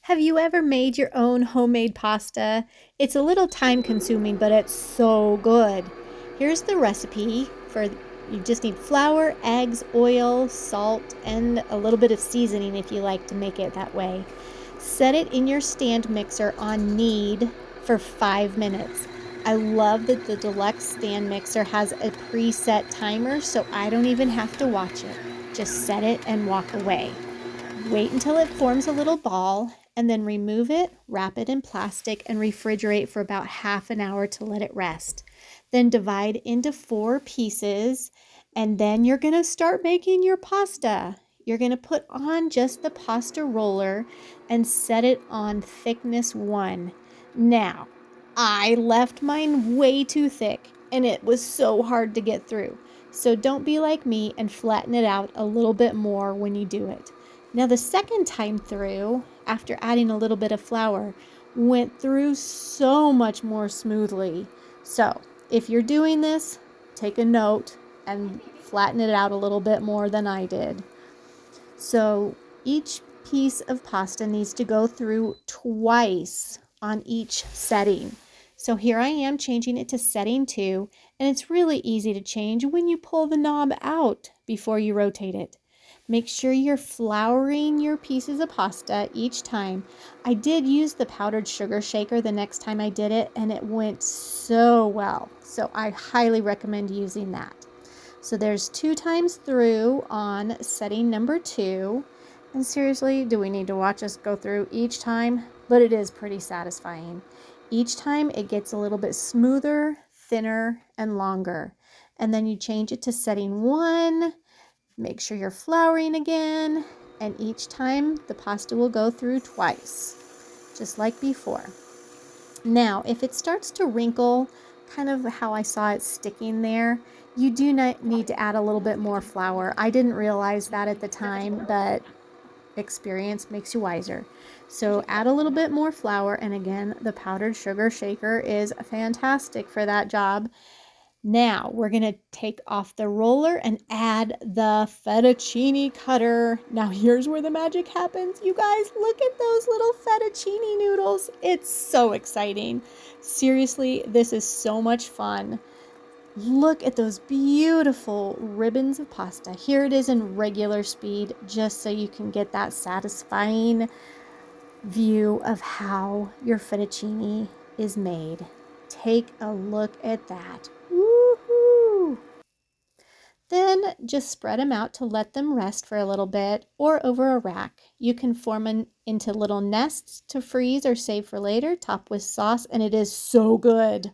Have you ever made your own homemade pasta? It's a little time consuming, but it's so good. Here's the recipe for you just need flour, eggs, oil, salt, and a little bit of seasoning if you like to make it that way. Set it in your stand mixer on knead for 5 minutes. I love that the Deluxe stand mixer has a preset timer, so I don't even have to watch it. Just set it and walk away. Wait until it forms a little ball and then remove it, wrap it in plastic, and refrigerate for about half an hour to let it rest. Then divide into 4 pieces, and then you're going to start making your pasta. You're going to put on just the pasta roller and set it on thickness 1. Now, I left mine way too thick, and it was so hard to get through. So don't be like me and flatten it out a little bit more when you do it. Now the second time through, after adding a little bit of flour, went through so much more smoothly. So if you're doing this, take a note and flatten it out a little bit more than I did. So each piece of pasta needs to go through twice on each setting. So here I am changing it to setting 2, and it's really easy to change when you pull the knob out before you rotate it. Make sure you're flouring your pieces of pasta each time. I did use the powdered sugar shaker the next time I did it, and it went so well. So I highly recommend using that. So there's 2 times through on setting number 2. And seriously, do we need to watch us go through each time? But it is pretty satisfying. Each time it gets a little bit smoother, thinner, and longer. And then you change it to setting 1. Make sure you're flouring again, and each time the pasta will go through twice, just like before. Now, if it starts to wrinkle, kind of how I saw it sticking there, you do not need to add a little bit more flour. I didn't realize that at the time, but experience makes you wiser. So add a little bit more flour, and again, the powdered sugar shaker is fantastic for that job. Now we're going to take off the roller and add the fettuccine cutter. Now here's where the magic happens. You guys, look at those little fettuccine noodles. It's so exciting. Seriously, this is so much fun. Look at those beautiful ribbons of pasta. Here it is in regular speed, just so you can get that satisfying view of how your fettuccine is made. Take a look at that. Woohoo! Then just spread them out to let them rest for a little bit or over a rack. You can form them into little nests to freeze or save for later, top with sauce, and it is so good.